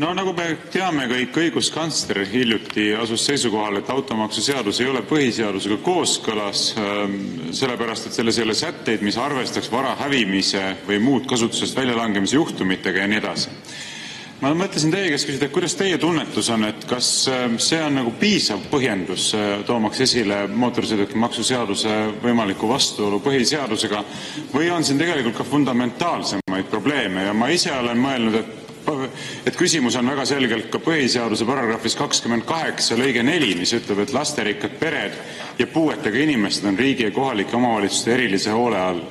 No nagu me teame kõik, õiguskantsler hiljuti asus seisukohal, et automaksuseadus ei ole põhiseadusega kooskõlas, sellepärast et selles ei ole sätteid, mis arvestaks vara hävimise või muud kasutusest väljalangemise juhtumitega ja nii edasi. Ma mõtlesin teie käest küsida, et kuidas teie tunnetus on, et kas see on nagu piisav põhjendus toomaks esile mootorsõidukimaksu seaduse võimaliku vastuolu põhiseadusega või on siin tegelikult ka fundamentaalsemaid probleeme ja ma ise olen mõelnud, et küsimus on väga selgelt ka põhiseaduse paragrahvis 28 lõige 4, mis ütleb, et lasterikkad pered ja puuetega inimesed on riigi ja kohalike omavalitsuste erilise hoole all.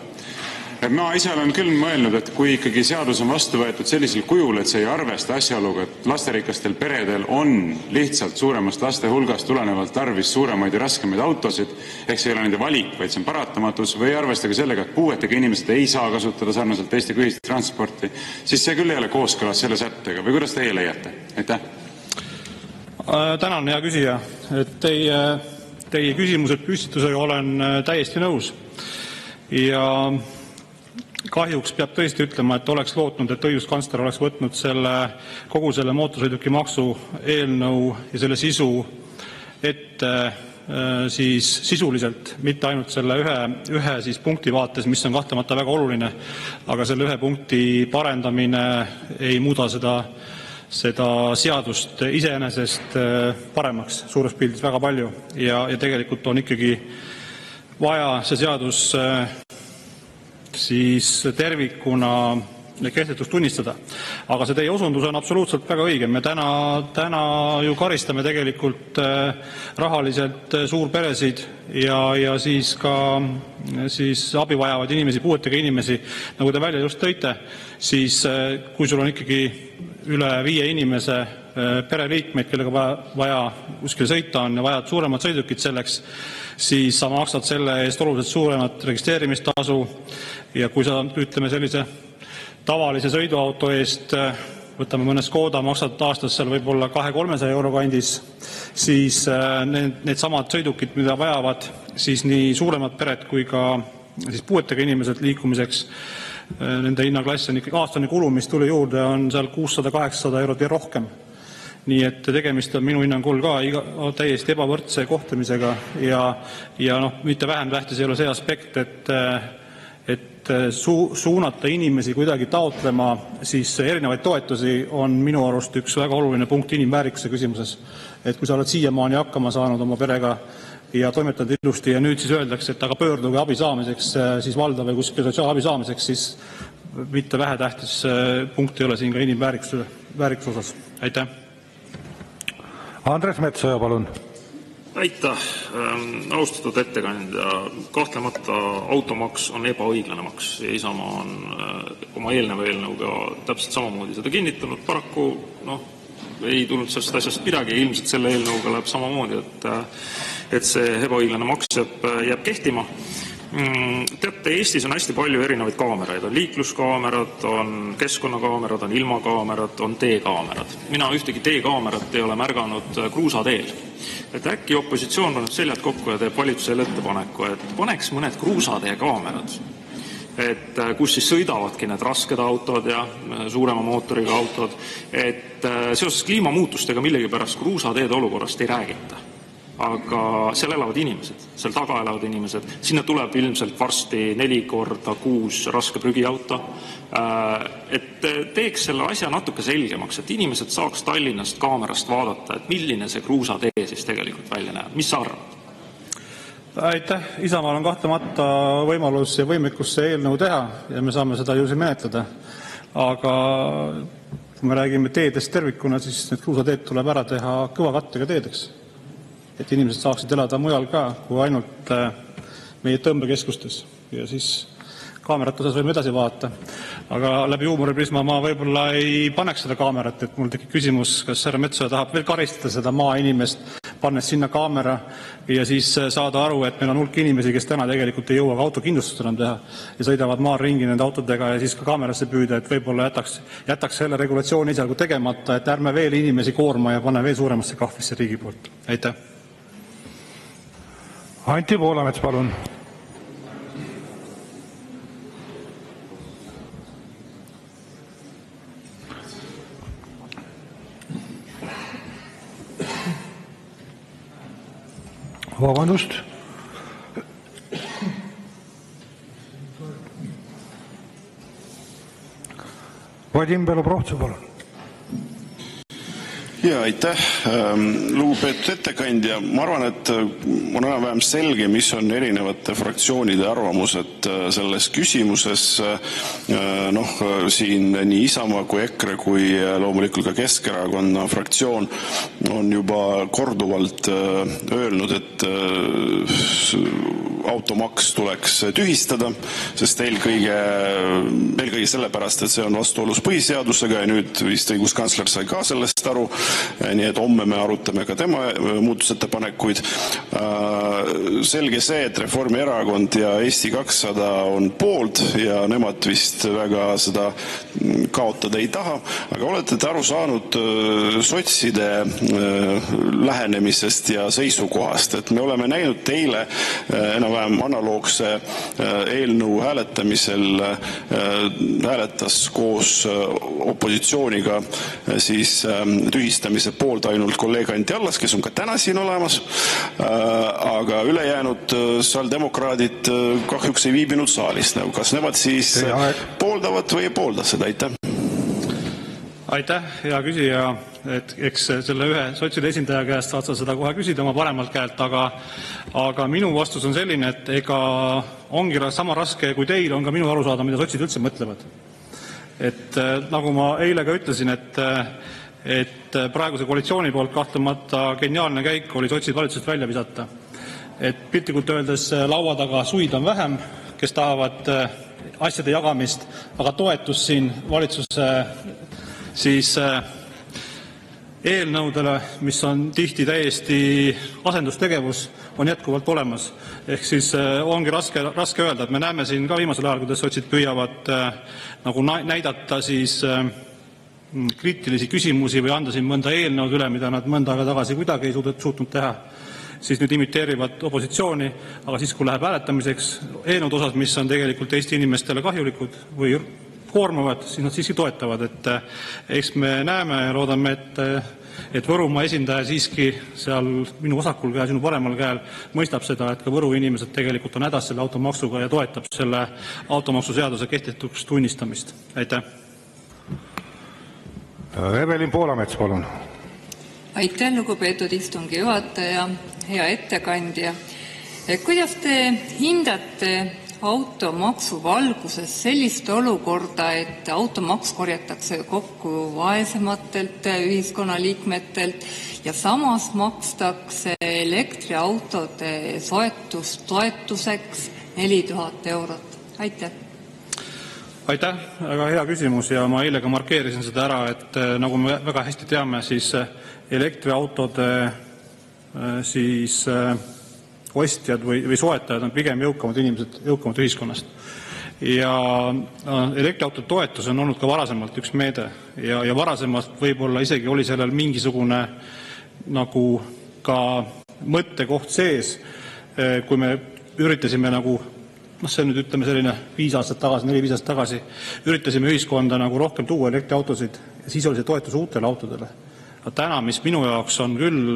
Ma ise olen küll mõelnud, et kui ikkagi seadus on vastu võetud sellisel kujul, et see ei arvesta asjaoluga, et lasterikastel peredel on lihtsalt suuremast laste hulgast tulenevalt tarvis suuremaid ja raskemaid autosid, ehk see ei ole nende valik, vaid see on paratamatus, või arvestage sellega, et puuetega inimesed ei saa kasutada sarnaselt teistega ühistransporti, siis see küll ei ole kooskõlas selle sättega. Või kuidas teie leiate? Aitäh! Tänan, hea küsija. Teie küsimused püstitusega olen täiesti nõus. Ja kahjuks peab tõesti ütlema, et oleks lootnud, et õiguskantsler oleks võtnud kogu selle mootorsõidukimaksu eelnõu ja selle sisu ette siis sisuliselt, mitte ainult selle ühe siis punkti vaates, mis on kahtlemata väga oluline, aga selle ühe punkti parendamine ei muuda seda seadust iseenesest paremaks suures pildis väga palju ja tegelikult on ikkagi vaja see seadus siis tervikuna kehtetuks tunnistada. Aga see teie osundus on absoluutselt väga õige. Me täna ju karistame tegelikult rahaliselt suurperesid ja siis ka abi vajavad inimesi, puuetega inimesi, nagu te välja just tõite, siis kui sul on ikkagi üle 5 inimese pereliikmeid, kellega vaja kuskil sõita on ja vajad suuremat sõidukit selleks, siis sa maksad selle eest oluliselt suuremat registreerimistasu ja kui sa, ütleme, sellise tavalise sõiduauto eest, võtame mõne Škoda, maksad aastas seal võib-olla 200–300 euro kandis, siis need samad sõidukid, mida vajavad siis nii suuremad pered kui ka siis puuetega inimesed liikumiseks, nende hinnaklass on ikkagi aastane kulu, mis tuli juurde, on seal 600–800 eurot ja rohkem. Nii et tegemist on minu hinnangul ka täiesti ebavõrdse kohtlemisega ja mitte vähem tähtis ei ole see aspekt, et suunata inimesi kuidagi taotlema siis erinevaid toetusi on minu arust üks väga oluline punkt inimväärikuse küsimuses. Et kui sa oled siiamaani hakkama saanud oma perega ja toimetad ilusti ja nüüd siis öeldakse, et aga pöörduge abi saamiseks siis valda või kuskil sotsiaalabi saamiseks, siis mitte vähetähtis punkt ei ole siin ka inimväärikuse osas. Aitäh! Andres Metsoja, palun. Aitäh, austatud ettekandja. Kahtlemata automaks on ebaõiglane maks ja Isamaa on oma eelneva eelnõuga täpselt samamoodi seda kinnitanud. Paraku ei tulnud sellest asjast midagi ja ilmselt selle eelnõuga läheb samamoodi, et see ebaõiglane maks jääb kehtima. Teate, Eestis on hästi palju erinevaid kaameraid. On liikluskaamerad, on keskkonnakaamerad, on ilmakaamerad, on teekaamerad. Mina ühtegi teekaamerat ei ole märganud kruusateel. Et äkki opositsioon paneb seljad kokku ja teeb valitsusele ettepaneku, et paneks mõned kruusatee kaamerad, kus siis sõidavadki need rasked autod ja suurema mootoriga autod, et seoses kliimamuutustega millegipärast kruusateede olukorrast ei räägita. Aga seal elavad inimesed, seal taga elavad inimesed, sinna tuleb ilmselt varsti 4x6 raske prügiauto, et teeks selle asja natuke selgemaks, et inimesed saaks Tallinnast kaamerast vaadata, et milline see kruusatee siis tegelikult välja näeb. Mis sa arvad? Aitäh! Isamaal on kahtlemata võimalus ja võimekus see eelnõu teha ja me saame seda ju menetleda. Aga kui me räägime teedest tervikuna, siis need kruusateed tuleb ära teha kõvakattega teedeks. Et inimesed saaksid elada mujal ka, kui ainult meie tõmbekeskustes ja siis kaamerat osas võime edasi vaadata. Aga läbi huumoriprisma ma võib-olla ei paneks seda kaamerat, et mul tekib küsimus, kas härra Metsoja tahab veel karistada seda maainimest, pannes sinna kaamera ja siis saada aru, et meil on hulk inimesi, kes täna tegelikult ei jõua ka autokindlustust enam teha ja sõidavad maal ringi nende autodega ja siis ka kaamerasse püüda, et võib-olla jätaks selle regulatsiooni esialgu tegemata, et ärme veel inimesi koorma ja pane veel suuremasse kahvlisse riigi poolt. Aitäh! Anti Poolamets, palun. Vabandust. Vadim Belobrovtsev, palun. Ja aitäh, lugupeetud ettekandja. Ma arvan, et on enam-vähem selge, mis on erinevate fraktsioonide arvamused selles küsimuses. Siin nii Isamaa kui EKRE kui loomulikult ka Keskerakonna fraktsioon on juba korduvalt öelnud, et automaks tuleks tühistada, sest eelkõige sellepärast, et see on vastuolus põhiseadusega ja nüüd vist õiguskantsler sai ka sellest aru. Nii et homme me arutame ka tema muudatusettepanekuid. Selge see, et Reformierakond ja Eesti 200 on poolt ja nemad vist väga seda kaotada ei taha, aga olete te aru saanud sotside lähenemisest ja seisukohast, et me oleme näinud teile enam-vähem analoogse eelnõu hääletamisel hääletas koos opositsiooniga siis tühistamise poolt ainult kolleeg Anti Allas, kes on ka täna siin olemas, aga ülejäänud sotsiaaldemokraadid kahjuks ei viibinud saalis. Kas nemad siis pooldavad või ei poolda seda? Aitäh! Aitäh, hea küsija. Eks selle ühe sotside esindaja käest saad sa seda kohe küsida oma paremalt käelt, aga minu vastus on selline, et ega ongi sama raske kui teil on ka minu aru saada, mida sotsid üldse mõtlevad. Et nagu ma eile ka ütlesin, et praeguse koalitsiooni poolt kahtlemata geniaalne käik oli sotsid valitsusest välja visata. Et piltlikult öeldes laua taga suid on vähem, kes tahavad asjade jagamist, aga toetus siin valitsuse siis eelnõudele, mis on tihti täiesti asendustegevus, on jätkuvalt olemas. Ehk siis ongi raske öelda, et me näeme siin ka viimasel ajal, kuidas sotsid püüavad nagu näidata siis kriitilisi küsimusi või anda siin mõnda eelnõud üle, mida nad mõnda aega tagasi kuidagi ei suutnud teha, siis nüüd imiteerivad opositsiooni, aga siis, kui läheb hääletamiseks eelnõud osas, mis on tegelikult Eesti inimestele kahjulikud või koormavad, siis nad siiski toetavad. Et eks me näeme ja loodame, et Võrumaa esindaja siiski seal minu vasakul käel, sinu paremal käel mõistab seda, et ka Võru inimesed tegelikult on hädas selle automaksuga ja toetab selle automaksuseaduse kehtetuks tunnistamist. Aitäh! Evelin Poolamets, palun. Aitäh, lugupeetud istungi juhataja, hea ettekandja. Kuidas te hindate automaksu valguses sellist olukorda, et automaks korjatakse kokku vaesematelt ühiskonnaliikmetelt ja samas makstakse elektriautode soetustoetuseks 4000 eurot? Aitäh! Aitäh, väga hea küsimus ja ma eile ka markeerisin seda ära, et nagu me väga hästi teame, siis elektriautode siis ostjad või soetajad on pigem jõukamad inimesed, jõukamad ühiskonnast. Ja elektriautode toetus on olnud ka varasemalt üks meede ja varasemalt võib-olla isegi oli sellel mingisugune nagu ka mõttekoht sees, kui me üritasime nagu see nüüd ütleme selline 4-5 aastat tagasi, üritasime ühiskonda nagu rohkem tuua elektriautosid ja siis oli see toetus uutele autodele. Aga täna, mis minu jaoks on küll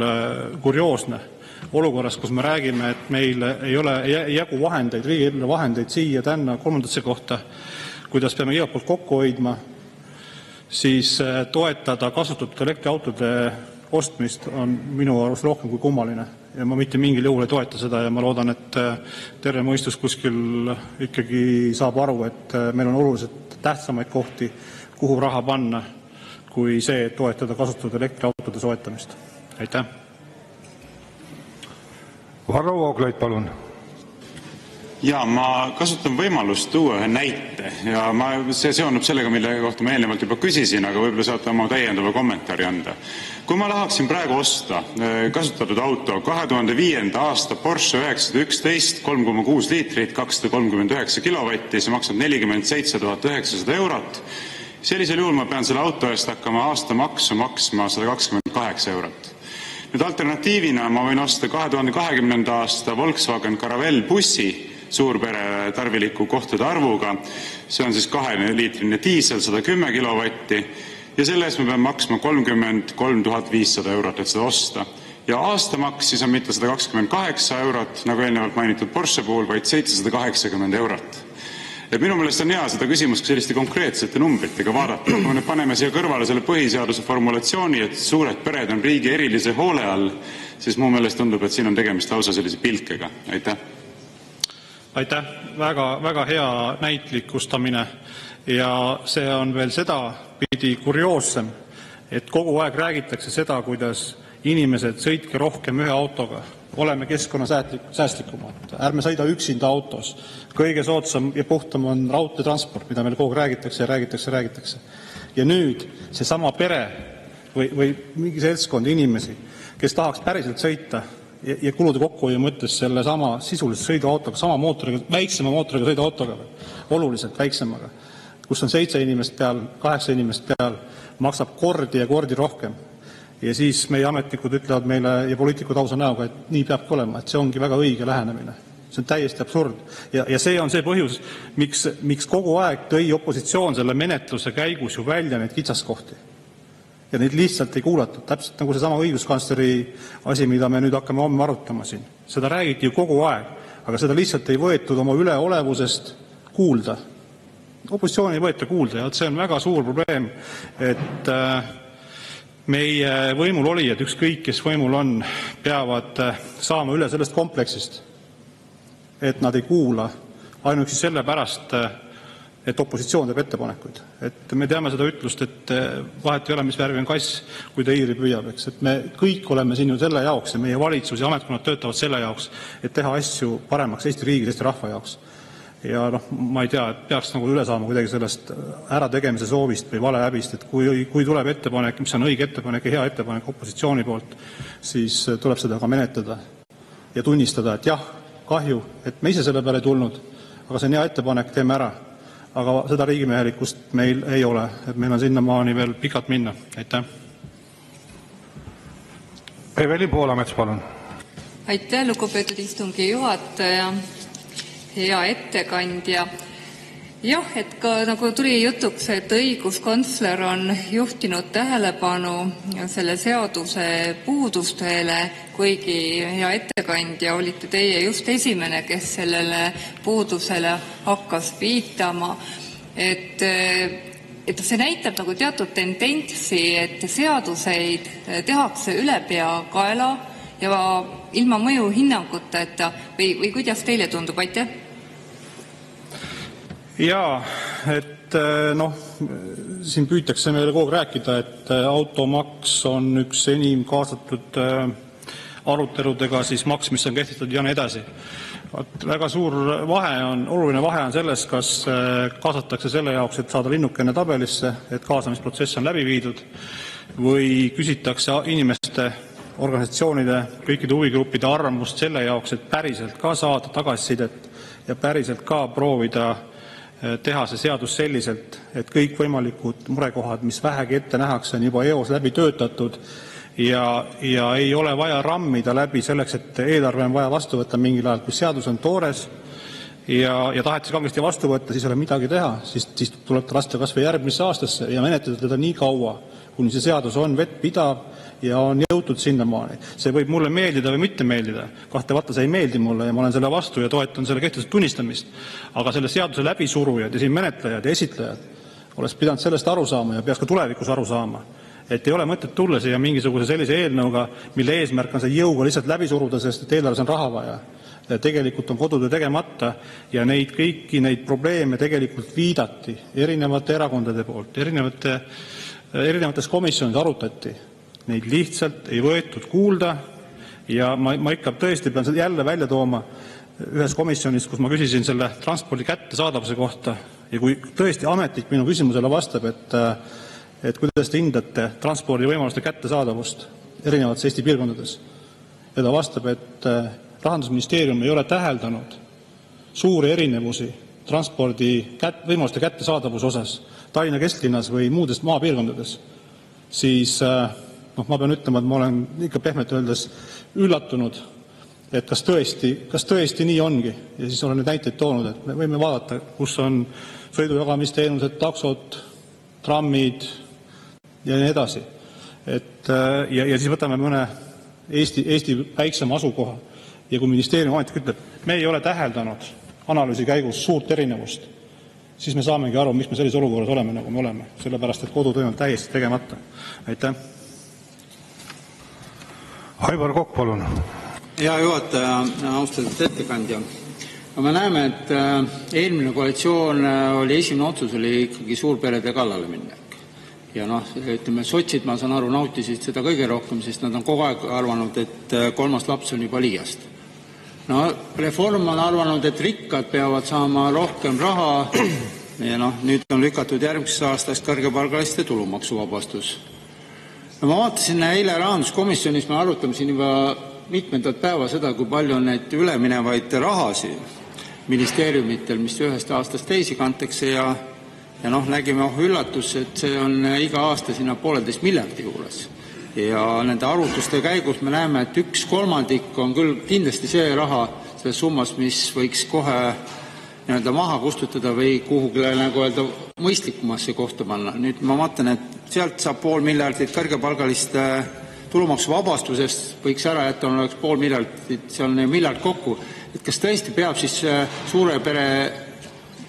kurioosne olukorras, kus me räägime, et meil ei ole jagu vahendeid, riigieelarve vahendeid siia, tänna, kolmandatesse kohta, kuidas peame igalt poolt kokku hoidma, siis toetada kasutatud elektriautode ostmist on minu arust rohkem kui kummaline. Ja ma mitte mingil juhul ei toeta seda ja ma loodan, et terve mõistus kuskil ikkagi saab aru, et meil on oluliselt tähtsamaid kohti, kuhu raha panna, kui see, et toetada kasutatud elektriautode soetamist. Aitäh! Varro Vooglaid, palun! Ja ma kasutan võimalust tuua ühe näite ja see seondub sellega, mille kohta ma eelnevalt juba küsisin, aga võib-olla saate oma täiendava kommentaari anda. Kui ma tahaksin praegu osta kasutatud auto 2005. aasta Porsche 911 3,6 liitrit, 239 kilovatti, see maksab 47 900 eurot. Sellisel juhul ma pean selle auto eest hakkama aastamaksu maksma 128 eurot. Nüüd alternatiivina ma võin osta 2020. aasta Volkswagen Caravelle bussi suurpere tarviliku kohtade arvuga. See on siis 2-liitrine diisel, 110 kilovatti ja selle eest ma pean maksma 33 500 eurot, et seda osta. ja aastamaks siis on mitte 128 eurot, nagu eelnevalt mainitud Porsche puhul, vaid 780 eurot. Et minu meelest on hea seda küsimust selliste konkreetsete numbritega vaadata. Kui me paneme siia kõrvale selle põhiseaduse formulatsiooni, et suured pered on riigi erilise hoole all, siis mu meelest tundub, et siin on tegemist lausa sellise pilkega. Aitäh. Aitäh. Väga hea näitlikustamine ja see on veel seda pidi kurioossem, et kogu aeg räägitakse seda, kuidas inimesed sõitke rohkem ühe autoga, oleme keskkonnasäästlikumad, ärme sõida üksinda autos. Kõige soodsam ja puhtam on raudteetransport, mida meil kogu aeg räägitakse. Ja nüüd see sama pere või mingi seltskond inimesi, kes tahaks päriselt sõita ja kulude kokkuhoiu mõttes selle sama sisulise sõiduautoga, sama mootoriga, väiksema mootoriga sõiduautoga, oluliselt väiksemaga, kus on 7 inimest peal, 8 inimest peal, maksab kordi ja kordi rohkem. Ja siis meie ametnikud ütlevad meile ja poliitikud ausa näoga, et nii peabki olema, et see ongi väga õige lähenemine. See on täiesti absurd. Ja see on see põhjus, miks kogu aeg tõi opositsioon selle menetluse käigus ju välja neid kitsaskohti. Ja neid lihtsalt ei kuulatud, täpselt nagu see sama õiguskantsleri asi, mida me nüüd hakkame homme arutama siin. Seda räägiti ju kogu aeg, aga seda lihtsalt ei võetud oma üleolevusest kuulda. Opositsiooni ei võeta kuulda ja see on väga suur probleem, et meie võimul olijad, ükskõik kes võimul on, peavad saama üle sellest kompleksist, et nad ei kuula ainuüksi sellepärast, et opositsioon teeb ettepanekuid. Et me teame seda ütlust, et vahet ei ole, mis värvi on kass, kui ta hiiri püüab. Et me kõik oleme siin ju selle jaoks ja meie valitsus ja ametkonnad töötavad selle jaoks, et teha asju paremaks Eesti riigis, Eesti rahva jaoks. Ja ma ei tea, et peaks nagu üle saama kuidagi sellest ärategemise soovist või valehäbist, et kui tuleb ettepanek, mis on õige ettepanek ja hea ettepanek opositsiooni poolt, siis tuleb seda ka menetleda ja tunnistada, et jah, kahju, et me ise selle peale ei tulnud, aga see on hea ettepanek, teeme ära. Aga seda riigimehelikkust meil ei ole, et meil on sinnamaani veel pikalt minna. Aitäh. Evelin Poolamets, palun. Aitäh, lugupeetud istungi juhataja. Hea ettekandja. Jah, et ka nagu tuli jutuks, et õiguskantsler on juhtinud tähelepanu selle seaduse puudustele, kuigi hea ettekandja olite teie just esimene, kes sellele puudusele hakkas viitama. Et see näitab nagu teatud tendentsi, et seaduseid tehakse ülepeakaela ja ilma mõjuhinnanguteta või kuidas teile tundub? Aitäh. Jaa, et siin püütakse meile kogu aeg rääkida, et automaks on üks enim kaasatud aruteludega siis maks, mis on kehtestatud ja nii edasi. Väga suur oluline vahe on selles, kas kaasatakse selle jaoks, et saada linnukene tabelisse, et kaasamisprotsess on läbi viidud, või küsitakse inimeste, organisatsioonide, kõikide huvigruppide arvamust selle jaoks, et päriselt ka saada tagasisidet ja päriselt ka proovida teha see seadus selliselt, et kõik võimalikud murekohad, mis vähegi ette nähakse, on juba eos läbi töötatud ja ei ole vaja rammida läbi selleks, et eelarve on vaja vastu võtta mingil ajal, kui seadus on toores ja taheti kangesti vastu võtta, siis ei ole midagi teha, siis tuleb ta lasta kas või järgmisse aastasse ja menetleda teda nii kaua, kuni see seadus on vettpidav ja on jõutud sinnamaani. See võib mulle meeldida või mitte meeldida. Kahtlemata see ei meeldi mulle ja ma olen selle vastu ja toetan selle kehtetud tunnistamist. Aga selle seaduse läbisurujad ja siin menetlejad ja esitlejad oleks pidanud sellest aru saama ja peaks ka tulevikus aru saama, et ei ole mõtet tulla siia mingisuguse sellise eelnõuga, mille eesmärk on see jõuga lihtsalt läbi suruda, sest et eelarves on raha vaja. Tegelikult on kodutöö tegemata ja kõiki neid probleeme tegelikult viidati erinevate erakondade poolt, erinevates komisjonides arutati. Neid lihtsalt ei võetud kuulda ja ma ikka tõesti pean jälle välja tooma ühes komisjonis, kus ma küsisin selle transpordi kättesaadavuse kohta ja kui tõesti ametlik minu küsimusele vastab, et kuidas te hindate transpordi võimaluste kättesaadavust erinevates Eesti piirkondades ja ta vastab, et Rahandusministeerium ei ole täheldanud suuri erinevusi transpordi võimaluste kättesaadavuse osas Tallinna kesklinnas või muudest maapiirkondades, siis ma pean ütlema, et ma olen ikka pehmelt öeldes üllatunud, et kas tõesti nii ongi. Ja siis olen neid näiteid toonud, et me võime vaadata, kus on sõidujagamisteenused, taksod, trammid ja nii edasi. Ja siis võtame mõne Eesti väiksema asukoha. Ja kui ministeeriumi ametnik ütleb, me ei ole täheldanud analüüsi käigus suurt erinevust, siis me saamegi aru, miks me sellises olukorras oleme, nagu me oleme. Sellepärast, et kodutöö on täiesti tegemata. Aitäh. Aivar Kokk, palun. Hea juhataja, austatud ettekandja. Me näeme, et eelmine koalitsioon oli esimene otsus oli ikkagi suurperede kallale minna. Ja ütleme, sotsid, ma saan aru, nautisid seda kõige rohkem, sest nad on kogu aeg arvanud, et 3. laps on juba liiast. Reform on arvanud, et rikkad peavad saama rohkem raha ja nüüd on lükatud järgmiseks aastaks kõrgepalgaliste tulumaksuvabastus. Ma vaatasin eile rahanduskomisjonis, me arutame siin juba mitmendat päeva seda, kui palju on neid üleminevaid rahasi ministeeriumitel, mis ühest aastast teisi kantakse ja nägime üllatus, et see on iga aasta sinna 1,5 miljardi juures. Ja nende arvutuste käigus me näeme, et 1/3 on küll kindlasti see raha selles summas, mis võiks kohe maha kustutada või kuhugile mõistlikumasse kohta panna. Nüüd ma vaatan, et sealt saab 0,5 miljardit kõrgepalgaliste tulumaksuvabastusest võiks ära jätta, oleks 0,5 miljardit, see on miljard kokku. Et kas tõesti peab siis suure pere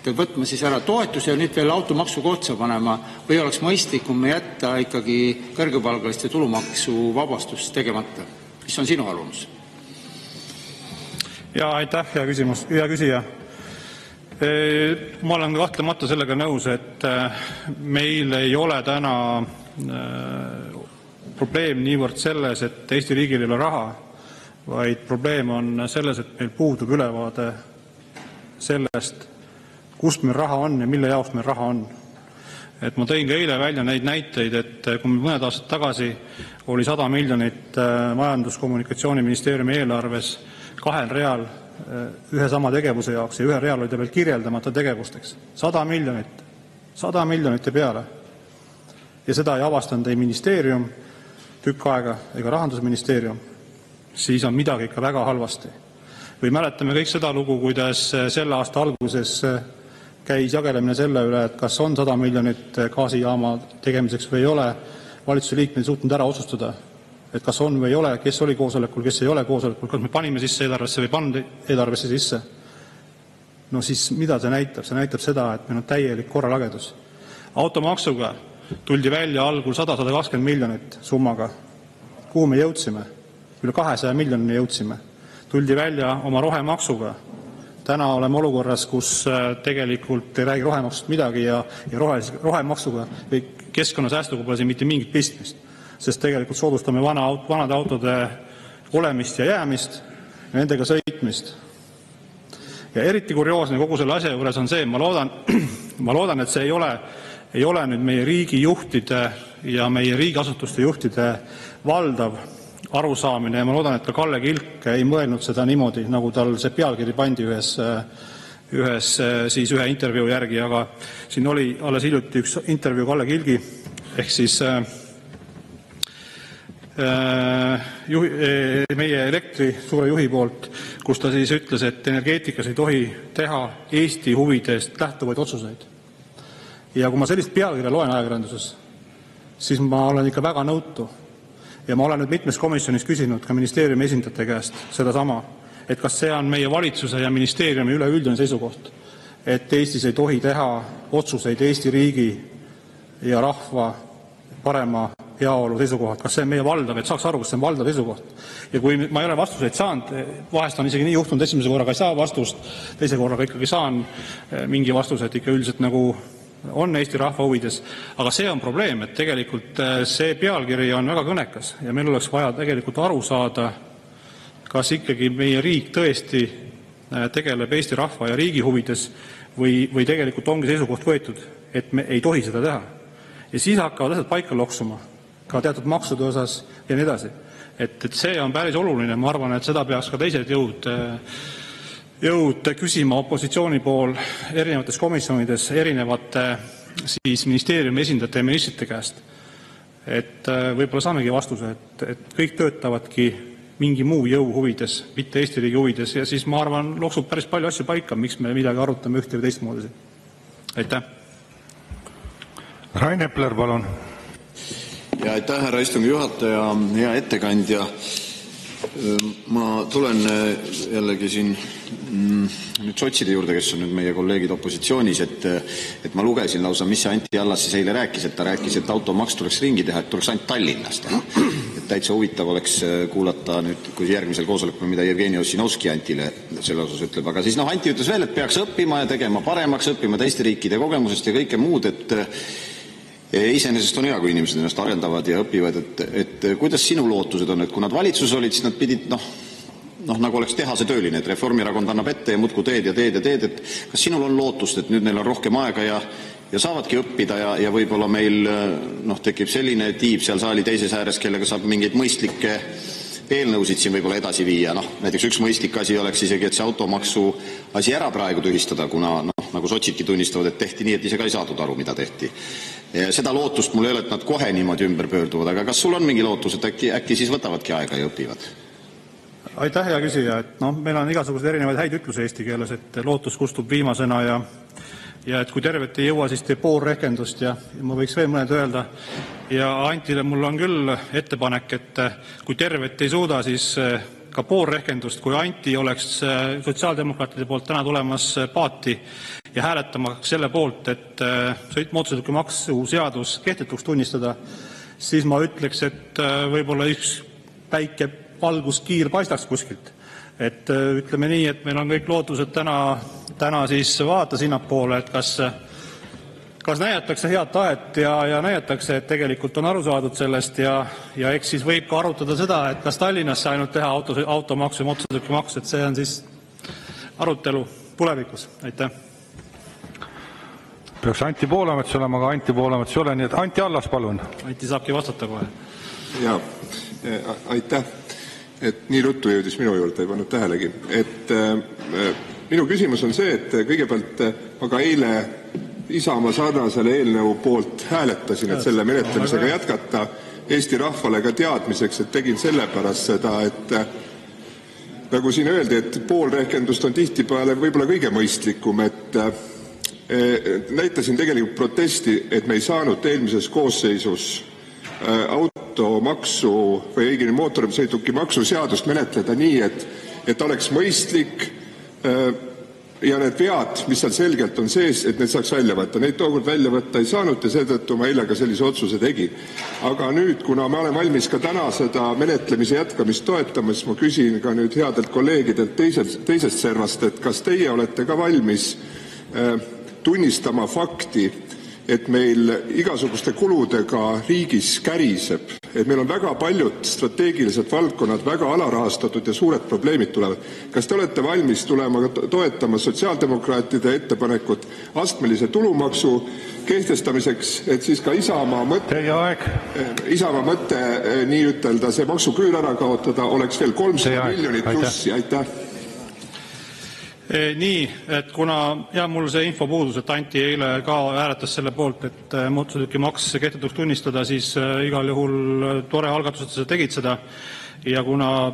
võtma siis ära toetuse ja nüüd veel automaksuga otsa panema või oleks mõistlikum jätta ikkagi kõrgepalgaliste tulumaksuvabastus tegemata? Mis on sinu arvamus? Ja aitäh, hea küsimus, hea küsija. Ma olen kahtlemata sellega nõus, et meil ei ole täna probleem niivõrd selles, et Eesti riigil ei ole raha, vaid probleem on selles, et meil puudub ülevaade sellest, kust meil raha on ja mille jaoks meil raha on. Et ma tõin ka eile välja neid näiteid, et kui mõned aastad tagasi oli 100 miljonit Majandus-Kommunikatsiooniministeeriumi eelarves 2 real ühe sama tegevuse jaoks ja 1 real oli ta veel kirjeldamata tegevusteks. 100 miljonit ja peale. Ja seda ei avastanud ei ministeerium tükk aega ega Rahandusministeerium, siis on midagi ikka väga halvasti. Või mäletame kõik seda lugu, kuidas selle aasta alguses käis jagelemine selle üle, et kas on 100 miljonit gaasijaama tegemiseks või ei ole. Valitsuse liikmed ei suutnud ära otsustada, et kas on või ei ole, kes oli koosolekul, kes ei ole koosolekul, kas me panime sisse eelarvesse või pannud eelarvesse sisse. Siis mida see näitab? See näitab seda, et meil on täielik korralagedus. Automaksuga tuldi välja algul 100-120 miljonit summaga. Kuhu me jõudsime? Üle 200 miljonini jõudsime. Tuldi välja oma rohemaksuga. Täna oleme olukorras, kus tegelikult ei räägi rohemaksust midagi ja rohemaksuga või keskkonnasäästuga pole siin mitte mingit pistmist, sest tegelikult soodustame vanade autode olemist ja jäämist ja nendega sõitmist. Ja eriti kurioosne kogu selle asja juures on see, ma loodan, et see ei ole nüüd meie riigi juhtide ja meie riigiasutuste juhtide valdav arusaamine ja ma loodan, et ka Kalle Kilk ei mõelnud seda niimoodi, nagu tal see pealkiri pandi ühe intervjuu järgi, aga siin oli alles hiljuti üks intervjuu Kalle Kilgi ehk siis meie elektri suure juhi poolt, kus ta siis ütles, et energeetikas ei tohi teha Eesti huvidest lähtuvaid otsuseid. Ja kui ma sellist pealkirja loen ajakirjanduses, siis ma olen ikka väga nõutu. Ja ma olen nüüd mitmes komisjonis küsinud ka ministeeriumi esindajate käest sedasama, et kas see on meie valitsuse ja ministeeriumi üleüldine seisukoht, et Eestis ei tohi teha otsuseid Eesti riigi ja rahva parema heaolu seisukohad. Kas see on meie valdav, et saaks aru, kas see on valdav seisukoht. Ja kui ma ei ole vastuseid saanud, vahest on isegi nii juhtunud, esimese korraga ei saa vastust, teise korraga ikkagi saan mingi vastuse, et ikka üldiselt nagu on Eesti rahva huvides. Aga see on probleem, et tegelikult see pealkiri on väga kõnekas ja meil oleks vaja tegelikult aru saada, kas ikkagi meie riik tõesti tegeleb Eesti rahva ja riigi huvides või tegelikult ongi seisukoht võetud, et me ei tohi seda teha. Ja siis hakkavad asjad paika loksuma, ka teatud maksude osas ja nii edasi. Et see on päris oluline, ma arvan, et seda peaks ka teised jõud küsima opositsiooni pool erinevates komisjonides, erinevate siis ministeeriumi esindajate ja ministrite käest. Et võib-olla saamegi vastuse, et kõik töötavadki mingi muu jõu huvides, mitte Eesti riigi huvides ja siis ma arvan, loksub päris palju asju paika, miks me midagi arutame ühte või teistmoodi. Aitäh. Rain Epler, palun. Ja aitäh, härra istungi juhataja, hea ettekandja. Ma tulen jällegi siin nüüd sotside juurde, kes on nüüd meie kolleegid opositsioonis, et ma lugesin lausa, mis Anti Allas siis eile rääkis, et ta rääkis, et automaks tuleks ringi teha, et tuleks ainult Tallinnas teha. Et täitsa huvitav oleks kuulata nüüd, kui järgmisel koosolekul, mida Jevgeni Ossinovski Antile selle osas ütleb. Aga siis Anti ütles veel, et peaks õppima ja tegema paremaks, õppima teiste riikide kogemusest ja kõike muud, et iseenesest on hea, kui inimesed ennast arendavad ja õpivad, et kuidas sinu lootused on, et kui nad valitsuses olid, siis nad pidid nagu oleks tehase tööline, et Reformierakond annab ette ja muudku teed, et kas sinul on lootust, et nüüd neil on rohkem aega ja saavadki õppida ja võib-olla meil tekib selline tiib seal saali teises ääres, kellega saab mingeid mõistlikke eelnõusid siin võib-olla edasi viia, näiteks üks mõistlik asi oleks isegi, et see automaksu asi ära praegu tühistada, kuna nagu sotsidki tunnistavad, et tehti nii, et ise ka ei saadud aru, mida tehti. Ja seda lootust mul ei ole, et nad kohe niimoodi ümber pöörduvad, aga kas sul on mingi lootus, et äkki siis võtavadki aega ja õpivad? Aitäh, hea küsija. Meil on igasuguseid erinevaid häid ütlusi eesti keeles, et lootus kustub viimasena ja et kui tervet ei jõua, siis teeb pool rehkendust ja ma võiks veel mõned öelda. Ja Antile mul on küll ettepanek, et kui tervet ei suuda, siis ka pool rehkendust, kui Anti oleks sotsiaaldemokraatide poolt täna tulemas paati ja hääletama selle poolt, et mootorsõidukimaksu seadus kehtetuks tunnistada, siis ma ütleks, et võib-olla üks päike valguskiir paistaks kuskilt. Et ütleme nii, et meil on kõik lootused täna siis vaata sinnapoole, et kas näidatakse head tahet ja näidatakse, et tegelikult on aru saadud sellest ja eks siis võib ka arutada seda, et kas Tallinnasse ainult teha automaksu ja mootorsõidukimaks, et see on siis arutelu tulevikus. Aitäh. Peaks Anti Poolamets olema, aga Anti Poolamets ei ole, nii et Anti Allas, palun. Anti saabki vastata kohe. Jaa, aitäh. Et nii ruttu jõudis minu juurde, ei pannud tähelegi. Et minu küsimus on see, et kõigepealt ma ka eile Isamaa sarnasele eelnõu poolt hääletasin, et selle menetlemisega jätkata Eesti rahvale ka teadmiseks, et tegin sellepärast seda, et nagu siin öeldi, et pool rehkendust on tihtipeale võib-olla kõige mõistlikum, et näitasin tegelikult protesti, et me ei saanud eelmises koosseisus automaksu või õigemini mootorsõidukimaksu seadust menetleda nii, et oleks mõistlik ja need vead, mis seal selgelt on sees, et need saaks välja võtta. Neid tookord välja võtta ei saanud ja seetõttu ma eile ka sellise otsuse tegin. Aga nüüd, kuna ma olen valmis ka täna seda menetlemise jätkamist toetama, siis ma küsin ka nüüd headelt kolleegidelt teisest servast, et kas teie olete ka valmis tunnistama fakti, et meil igasuguste kuludega riigis käriseb, et meil on väga paljud strateegilised valdkonnad väga alarahastatud ja suured probleemid tulevad. Kas te olete valmis tulema toetama sotsiaaldemokraatide ettepanekut astmelise tulumaksu kehtestamiseks, et siis ka Isamaa mõte nii ütelda, see maksuküür ära kaotada, oleks veel 300 miljonit plussi. Aitäh. Nii, et kuna mul see info puudus, et Anti eile ka hääletas selle poolt, et mootorsõidukimaks kehtetuks tunnistada, siis igal juhul tore algatused seda tegid seda ja kuna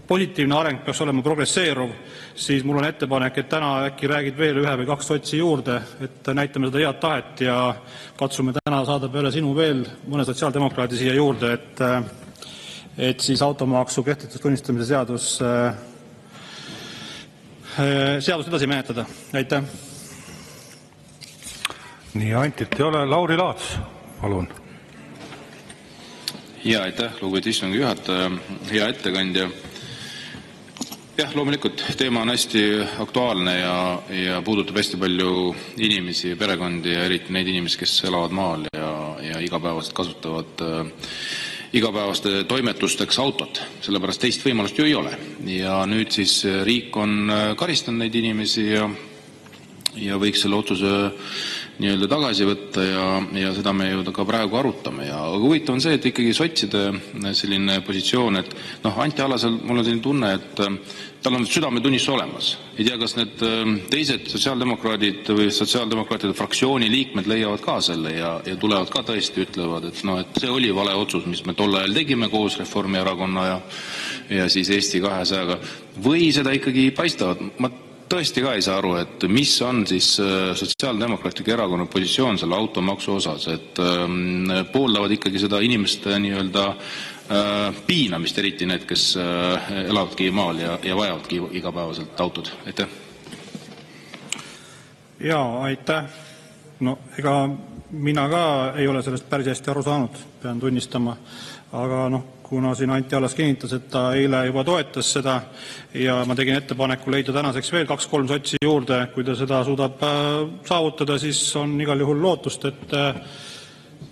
positiivne areng peaks olema progresseeruv, siis mul on ettepanek, et täna äkki räägid veel 1 või 2 sotsi juurde, et näitame seda head tahet ja katsume täna saada peale sinu veel mõne sotsiaaldemokraadi siia juurde, et siis automaksu kehtetuks tunnistamise seadust edasi menetleda. Aitäh. Nii, Antit ei ole. Lauri Laats, palun. Ja, aitäh, lugupeetud istungi juhataja, hea ettekandja. Jah, loomulikult teema on hästi aktuaalne ja puudutab hästi palju inimesi ja perekondi ja eriti neid inimesi, kes elavad maal ja igapäevaselt kasutavad igapäevaste toimetusteks autot, sellepärast teist võimalust ju ei ole. Ja nüüd siis riik on karistanud neid inimesi ja võiks selle otsuse nii-öelda tagasi võtta ja seda me ju ka praegu arutame. Aga huvitav on see, et ikkagi sotside selline positsioon, et Anti Allasel mul on selline tunne, et tal on südametunnistus olemas. Ei tea, kas need teised sotsiaaldemokraadid või sotsiaaldemokraatide fraktsiooni liikmed leiavad ka selle ja tulevad ka tõesti ütlevad, et see oli vale otsus, mis me tol ajal tegime koos Reformierakonna ja siis Eesti 200-ga. Või seda ikkagi paistavad? Ma tõesti ka ei saa aru, et mis on siis Sotsiaaldemokraatliku erakonna positsioon selle automaksu osas, et pooldavad ikkagi seda inimeste nii-öelda piinamist, eriti need, kes elavadki maal ja vajavadki igapäevaselt autod? Aitäh! Jaa, aitäh! No ega mina ka ei ole sellest päris hästi aru saanud, pean tunnistama, aga kuna siin Anti Allas kinnitas, et ta eile juba toetas seda ja ma tegin ettepaneku leida tänaseks veel 2-3 sotsi juurde, kui ta seda suudab saavutada, siis on igal juhul lootust,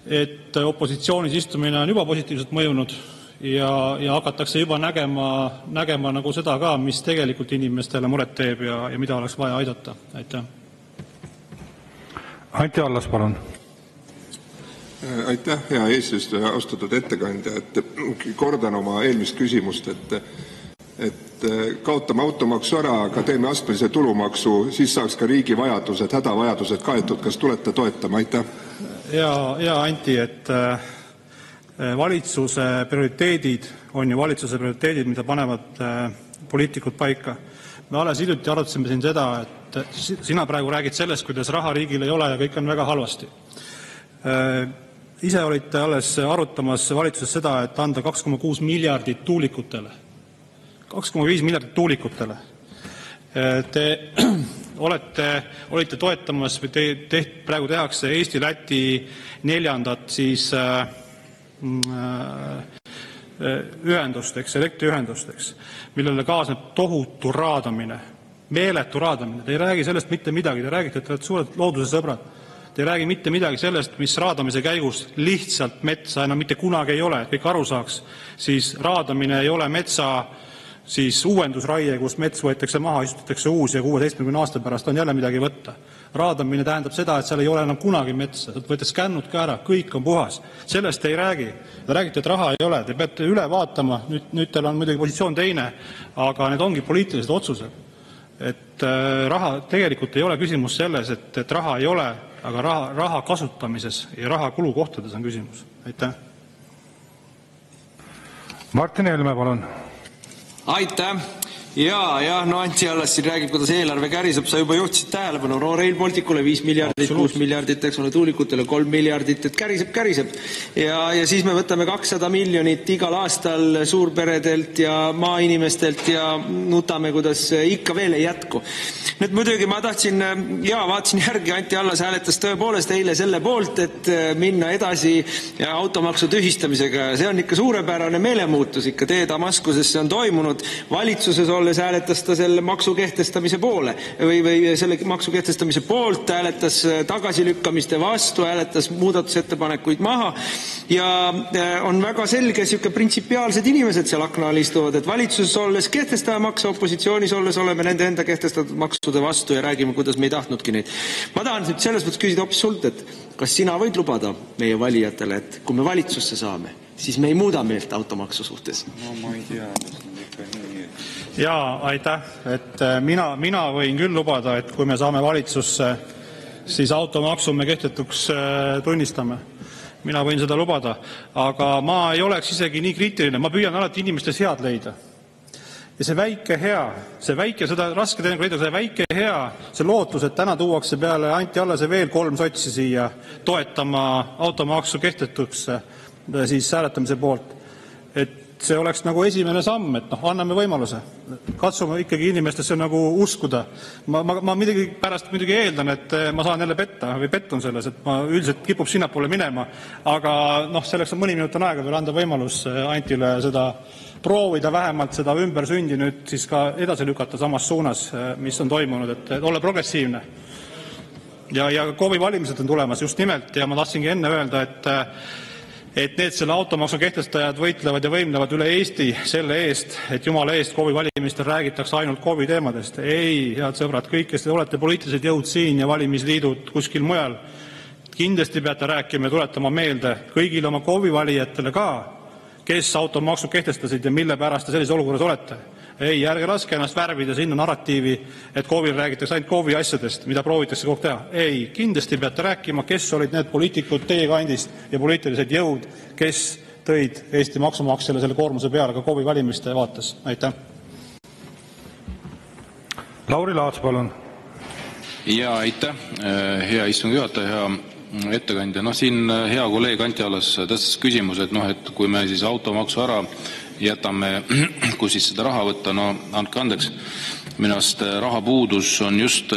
et opositsioonis istumine on juba positiivselt mõjunud ja hakatakse juba nägema nagu seda ka, mis tegelikult inimestele muret teeb ja mida oleks vaja aidata. Aitäh! Anti Allas, palun! Aitäh, hea eesistuja, austatud ettekandja, et kordan oma eelmist küsimust, et kaotame automaksu ära, aga teeme astmelise tulumaksu, siis saaks ka riigi vajadused, hädavajadused kaetud. Kas tulete toetama? Aitäh! Ja Anti, et valitsuse prioriteedid on ju valitsuse prioriteedid, mida panevad poliitikud paika. Me alles hiljuti arutasime siin seda, et sina praegu räägid sellest, kuidas raha riigil ei ole ja kõik on väga halvasti. Ise olite alles arutamas valitsuses seda, et anda 2,6 miljardit tuulikutele. 2,5 miljardit tuulikutele. Te olite toetamas või praegu tehakse Eesti-Läti 4. siis ühendusteks, elektriühendusteks, millele kaasneb tohutu raadamine, meeletu raadamine. Te ei räägi sellest mitte midagi, te räägite, et te olete suured looduse sõbrad. Te ei räägi mitte midagi sellest, mis raadamise käigus lihtsalt metsa enam mitte kunagi ei ole, et kõik aru saaks, siis raadamine ei ole metsa siis uuendusraie, kus mets võetakse maha, istutatakse uus ja 60-70 aasta pärast on jälle midagi võtta. Raadamine tähendab seda, et seal ei ole enam kunagi metsa, võite skännud ka ära, kõik on puhas. Sellest te ei räägi. Te räägite, et raha ei ole, te peate üle vaatama, nüüd teil on muidugi positsioon teine, aga need ongi poliitilised otsused. Et raha tegelikult ei ole küsimus selles, et raha ei ole, aga raha kasutamises ja raha kulukohtades on küsimus. Aitäh! Martin Helme, palun! Aitäh! Anti Allas siin räägib, kuidas eelarve käriseb, sa juba juhtisid tähelepanu, Rail Balticule 5 miljardit, 6 miljardit, eks ole, tuulikutele 3 miljardit, et käriseb. Ja siis me võtame 200 miljonit igal aastal suurperedelt ja maainimestelt ja nutame, kuidas ikka veel ei jätku. Nüüd muidugi ma vaatasin järgi, Anti Allas hääletas tõepoolest eile selle poolt, et minna edasi automaksu tühistamisega. See on ikka suurepärane meelemuutus, ikka tee Damaskusesse on toimunud. Valitsuses olles hääletas ta selle maksu kehtestamise poole või selle maksu kehtestamise poolt, hääletas tagasilükkamiste vastu, hääletas muudatusettepanekuid maha ja on väga selge siuke printsipiaalsed inimesed seal akna all istuvad, et valitsuses olles kehtestame makse, opositsioonis olles oleme nende enda kehtestatud maksude vastu ja räägime, kuidas me ei tahtnudki neid. Ma tahan nüüd selles mõttes küsida hoopis sult, et kas sina võid lubada meie valijatele, et kui me valitsusse saame, siis me ei muuda meelt automaksu suhtes? No ma ei tea, kas on ikka nii. Jaa, aitäh, et mina võin küll lubada, et kui me saame valitsusse, siis automaksu me kehtetuks tunnistame. Mina võin seda lubada, aga ma ei oleks isegi nii kriitiline, ma püüan alati inimestes head leida. Ja see väike hea, seda raske teenega leida, see väike hea, see lootus, et täna tuuakse peale Anti Allase veel 3 sotsi siia toetama automaksu kehtetuks siis hääletamise poolt, et see oleks nagu esimene samm, et anname võimaluse. Katsume ikkagi inimestesse nagu uskuda. Ma pärast eeldan, et ma saan jälle petta või pettun selles, et ma üldiselt kipub sinnapoole minema, aga selleks on mõni minut on aega veel anda võimalus Antile seda proovida vähemalt seda ümbersündi nüüd siis ka edasi lükata samas suunas, mis on toimunud, et olla progressiivne. Ja KOV-i valimised on tulemas just nimelt ja ma tahtsingi enne öelda, et need selle automaksu kehtestajad võitlevad ja võimlevad üle Eesti selle eest, et jumala eest KOV-i valimistel räägitakse ainult KOV-i teemadest. Ei, head sõbrad, kõik, kes te olete poliitilised jõud siin ja valimisliidud kuskil mujal, kindlasti peate rääkima ja tuletama meelde kõigile oma KOV-i valijatele ka, kes automaksu kehtestasid ja mille pärast te sellises olukorras olete. Ei, ärge laske ennast värvida sinna narratiivi, et KOV-il räägitakse ainult KOV-i asjadest, mida proovitakse kogu teha. Ei, kindlasti peate rääkima, kes olid need poliitikud teie kandist ja poliitilised jõud, kes tõid Eesti maksumaksjale selle koormuse peale ka KOV-i valimiste vaates. Aitäh. Lauri Laats, palun. Ja aitäh, hea istungi juhataja, ettekandja. Siin hea kolleeg Anti Allas tõstas küsimuse, et kui me siis automaksu ära jätame, kus siis seda raha võtta, andke andeks. Minu arust rahapuudus on just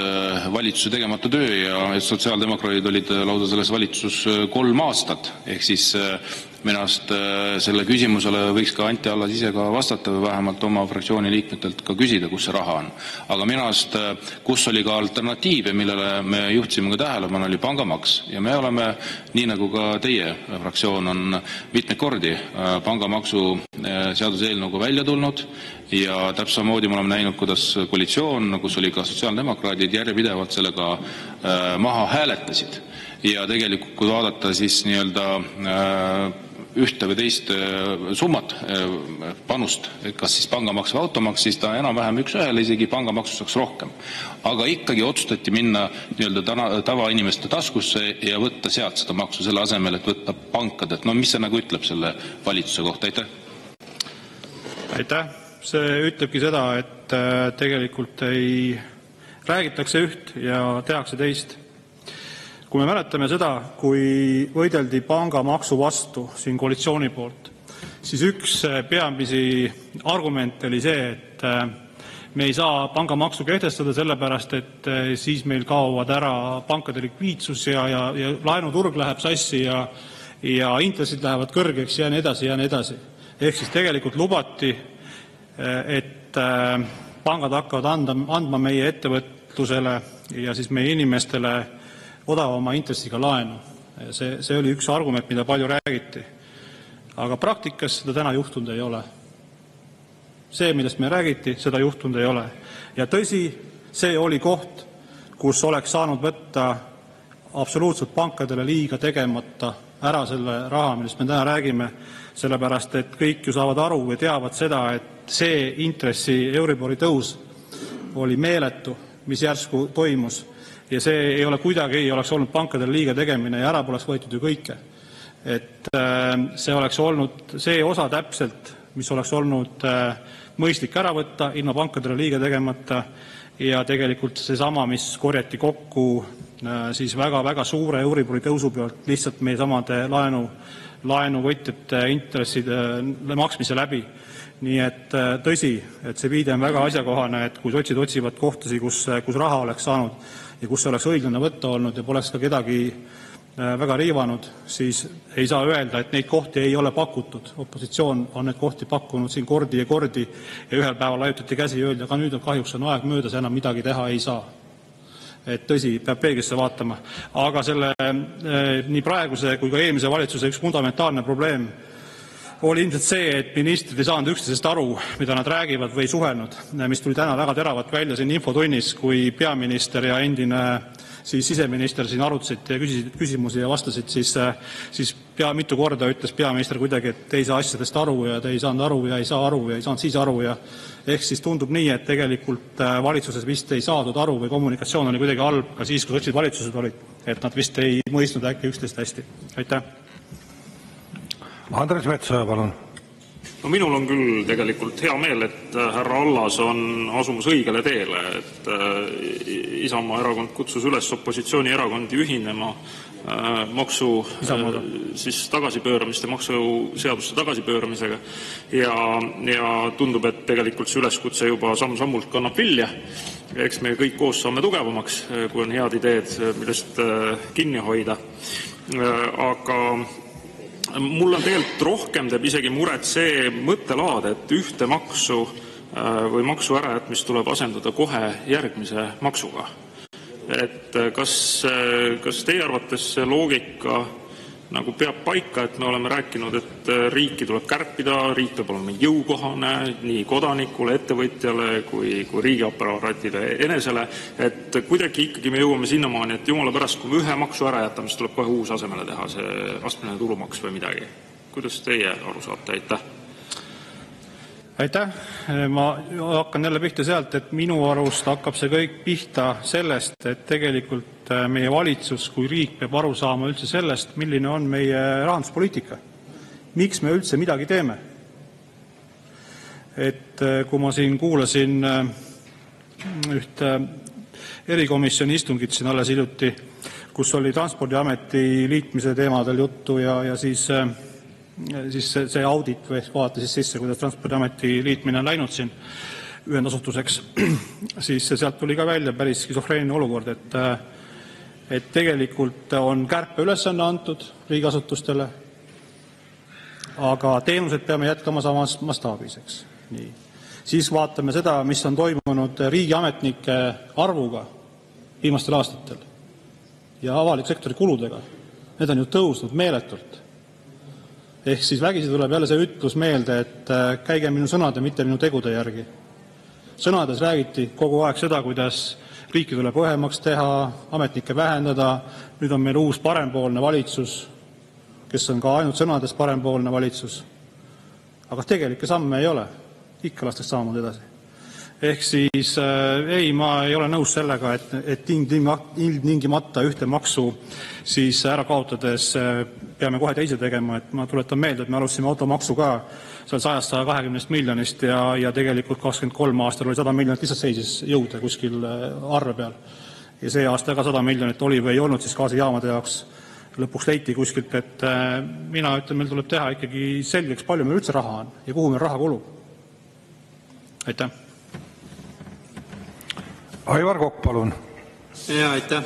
valitsuse tegemata töö ja sotsiaaldemokraadid olid lausa selles valitsus 3 aastat. Ehk siis minu arust selle küsimusele võiks ka Anti Allas ise ka vastata või vähemalt oma fraktsiooni liikmetelt ka küsida, kus see raha on. Aga minu arust, kus oli ka alternatiiv ja millele me juhtisime ka tähelepanu, oli pangamaks. Ja me oleme, nii nagu ka teie fraktsioon on mitmeid kordi pangamaksu seaduseelnõuga välja tulnud ja täpselt samamoodi me oleme näinud, kuidas koalitsioon, kus oli ka sotsiaaldemokraadid, järjepidevalt sellega maha hääletasid. Ja tegelikult, kui vaadata siis nii-öelda ühte või teist summat panust, kas siis pangamaks või automaks, siis ta enam-vähem üks ühele, isegi pangamaksu saaks rohkem. Aga ikkagi otsustati minna nii-öelda tavainimeste taskusse ja võtta sealt seda maksu selle asemel, et võtta pankadelt. Mis see nagu ütleb selle valitsuse kohta? Aitäh. See ütlebki seda, et tegelikult räägitakse üht ja tehakse teist. Kui me mäletame seda, kui võideldi pangamaksu vastu siin koalitsiooni poolt, siis üks peamisi argumente oli see, et me ei saa pangamaksu kehtestada sellepärast, et siis meil kaovad ära pankade likviidsus ja laenuturg läheb sassi ja intressid lähevad kõrgeks ja nii edasi ja nii edasi. Ehk siis tegelikult lubati, et pangad hakkavad andma meie ettevõtlusele ja siis meie inimestele odavama intressiga laenu. See oli üks argument, mida palju räägiti. Aga praktikas seda täna juhtunud ei ole. See, millest me räägiti, seda juhtunud ei ole. Ja tõsi, see oli koht, kus oleks saanud võtta absoluutselt pankadele liiga tegemata ära selle raha, millest me täna räägime, sellepärast, et kõik ju saavad aru või teavad seda, et see intressi Euribori tõus oli meeletu, mis järsku toimus ja see ei ole kuidagi oleks olnud pankadele liiga tegemine ja ära poleks võetud ju kõike. Et see oleks olnud see osa täpselt, mis oleks olnud mõistlik ära võtta, ilma pankadele liiga tegemata ja tegelikult seesama, mis korjati kokku siis väga-väga suure Euribori tõusu pealt lihtsalt meie samade laenuvõtjate intresside maksmise läbi. Nii et tõsi, et see viide on väga asjakohane, et kui sotsid otsivad kohtasi, kus raha oleks saanud ja kus oleks õiglane võtta olnud ja poleks ka kedagi väga riivanud, siis ei saa öelda, et neid kohti ei ole pakutud. Opositsioon on neid kohti pakkunud siin kordi ja kordi ja ühel päeval laiutati käsi ja öeldi, aga nüüd kahjuks on aeg möödas, enam midagi teha ei saa. Et tõsi, peab peeglisse vaatama. Aga selle nii praeguse kui ka eelmise valitsuse üks fundamentaalne probleem oli ilmselt see, et ministrid ei saanud üksteisest aru, mida nad räägivad või suhelnud, mis tuli täna väga teravat välja siin infotunnis, kui peaminister ja endine siis siseminister siin arutasid ja küsisid küsimusi ja vastasid, siis mitu korda ütles peaminister kuidagi, et te ei saa asjadest aru ja te ei saanud aru ja ei saa aru ja ei saanud siis aru ja ehk siis tundub nii, et tegelikult valitsuses vist ei saadud aru või kommunikatsioon oli kuidagi halb ka siis, kui sotsid valitsused olid, et nad vist ei mõistnud äkki üksteist hästi. Aitäh. Andres Metsoja, palun. Minul on küll tegelikult hea meel, et härra Allas on asumus õigele teele, et Isamaa erakond kutsus üles opositsioonierakondi ühinema maksu siis tagasipööramiste, maksuseaduste tagasipööramisega ja tundub, et tegelikult see üleskutse juba samm-sammult kannab vilja. Eks me kõik koos saame tugevamaks, kui on head ideed, millest kinni hoida. Aga mul on tegelikult rohkem teeb isegi muret see mõttelaad, et ühte maksu või maksu ärajätmist tuleb asendada kohe järgmise maksuga. Et kas teie arvates see loogika nagu peab paika, et me oleme rääkinud, et riiki tuleb kärpida, riik peab olema jõukohane nii kodanikule, ettevõtjale kui riigiaparaatile enesele, et kuidagi ikkagi me jõuame sinnamaani, et jumala pärast, kui ühe maksu ära jätame, siis tuleb kohe uus asemele teha, see astmeline tulumaks või midagi. Kuidas teie aru saate? Aitäh! Aitäh! Ma hakkan jälle pihta sealt, et minu arust hakkab see kõik pihta sellest, et tegelikult meie valitsus kui riik peab aru saama üldse sellest, milline on meie rahanduspoliitika. Miks me üldse midagi teeme? Et kui ma siin kuulasin ühte erikomisjoni istungit siin alles hiljuti, kus oli Transpordiameti liitmise teemadel juttu ja siis see audit või vaadati siis sisse, kuidas Transpordiameti liitmine on läinud siin ühendasutuseks, siis sealt tuli ka välja päris skisofreeniline olukord, et tegelikult on kärpeülesanne antud riigiasutustele, aga teenused peame jätkama samas mastaabis, eks. Nii. Siis vaatame seda, mis on toimunud riigiametnike arvuga viimastel aastatel ja avaliku sektori kuludega. Need on ju tõusnud meeletult. Ehk siis vägisi tuleb jälle see ütlus meelde, et käige minu sõnade, mitte minu tegude järgi. Sõnades räägiti kogu aeg seda, kuidas riiki tuleb õhemaks teha, ametnikke vähendada, nüüd on meil uus parempoolne valitsus, kes on ka ainult sõnades parempoolne valitsus. Aga tegelikke samme ei ole, ikka lastakse samamoodi edasi. Ehk siis ei, ma ei ole nõus sellega, et ilmtingimata ühte maksu siis ära kaotades peame kohe teise tegema, et ma tuletan meelde, et me alustasime automaksu ka seal 100-120 miljonist ja tegelikult 23 aastal oli 100 miljonit lihtsalt seisis jõude kuskil arve peal. Ja see aasta ka 100 miljonit oli või ei olnud siis gaasijaamade jaoks. Lõpuks leiti kuskilt, et mina ütlen, meil tuleb teha ikkagi selgeks, palju meil üldse raha on ja kuhu meil raha kulub. Aitäh. Aivar Kokk, palun. Ja, aitäh.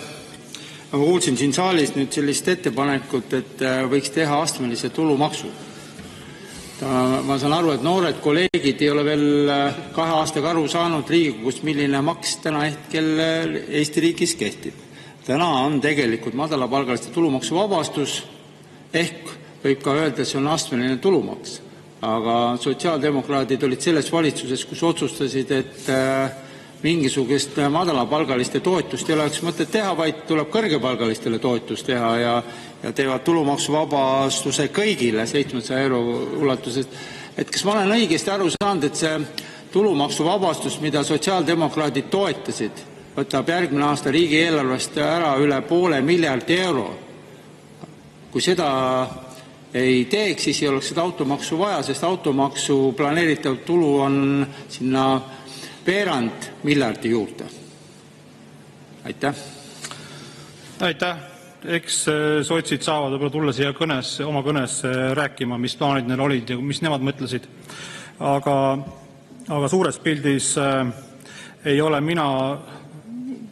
Ma kuulsin siin saalis nüüd sellist ettepanekut, et võiks teha astmelise tulumaksu. Ma saan aru, et noored kolleegid ei ole veel 2 aastaga aru saanud Riigikogust, milline maks täna hetkel Eesti riigis kehtib. Täna on tegelikult madalapalgaliste tulumaksuvabastus, ehk võib ka öelda, et see on astmeline tulumaks. Aga sotsiaaldemokraadid olid selles valitsuses, kus otsustasid, et mingisugust madalapalgaliste toetust ei oleks mõtet teha, vaid tuleb kõrgepalgalistele toetust teha ja teevad tulumaksuvabastuse kõigile 700 euro ulatuses. Et kas ma olen õigesti aru saanud, et see tulumaksuvabastus, mida sotsiaaldemokraadid toetasid, võtab järgmine aasta riigieelarvest ära üle 500 miljardi euro. Kui seda ei teeks, siis ei oleks seda automaksu vaja, sest automaksu planeeritav tulu on sinna 200 miljardi juurde. Aitäh. Aitäh. Eks sotsid saavad võib-olla tulla siia oma kõnes rääkima, mis plaanid neil olid ja mis nemad mõtlesid. Aga suures pildis ei ole mina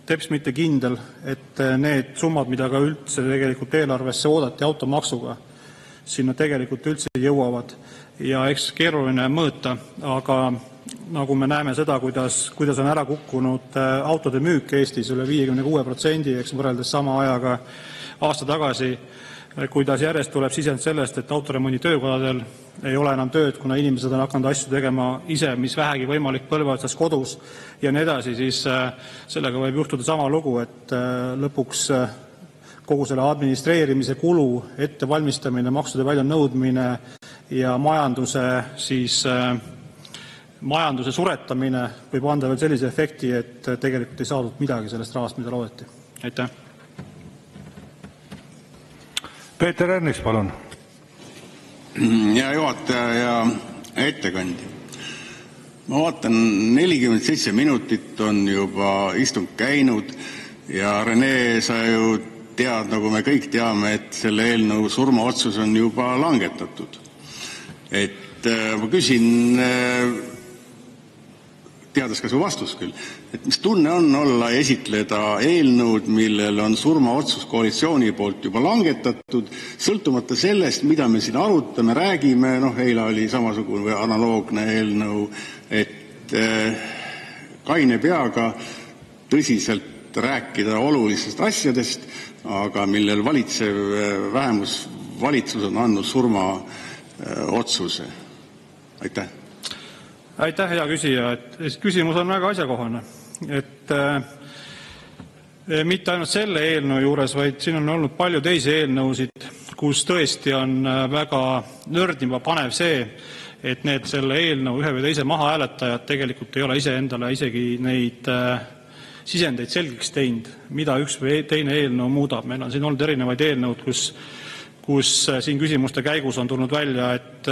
teps mitte kindel, et need summad, mida ka üldse tegelikult eelarvesse oodati automaksuga, sinna tegelikult üldse jõuavad ja eks keeruline mõõta, aga nagu me näeme seda, kuidas on ära kukkunud autode müük Eestis üle 56%, eks võrreldes sama ajaga aasta tagasi, kuidas järjest tuleb sisend sellest, et autoremondi töökodadel ei ole enam tööd, kuna inimesed on hakanud asju tegema ise, mis vähegi võimalik põlveotsas kodus ja nii edasi, siis sellega võib juhtuda sama lugu, et lõpuks kogu selle administreerimise kulu, ettevalmistamine, maksude väljanõudmine ja majanduse suretamine võib anda veel sellise efekti, et tegelikult ei saadud midagi sellest rahast, mida loodeti. Aitäh. Peeter Ernits, palun. Ja juhataja ja ettekandja. Ma vaatan, 47 minutit on juba istung käinud ja Rene, sa ju tead, nagu me kõik teame, et selle eelnõu surmaotsus on juba langetatud. Et ma küsin, teades ka su vastus küll, et mis tunne on olla ja esitleda eelnõud, millel on surmaotsus koalitsiooni poolt juba langetatud, sõltumata sellest, mida me siin arutame, räägime, eile oli samasugune või analoogne eelnõu, et kaine peaga tõsiselt rääkida olulistest asjadest, aga millel valitsev vähemusvalitsus on andnud surmaotsuse. Aitäh. Aitäh, hea küsija. Küsimus on väga asjakohane. Et mitte ainult selle eelnõu juures, vaid siin on olnud palju teisi eelnõusid, kus tõesti on väga nördima panev see, et need selle eelnõu ühe või teise maha hääletajad tegelikult ei ole iseendale isegi neid sisendeid selgeks teinud, mida üks või teine eelnõu muudab. Meil on siin olnud erinevaid eelnõud, kus siin küsimuste käigus on tulnud välja, et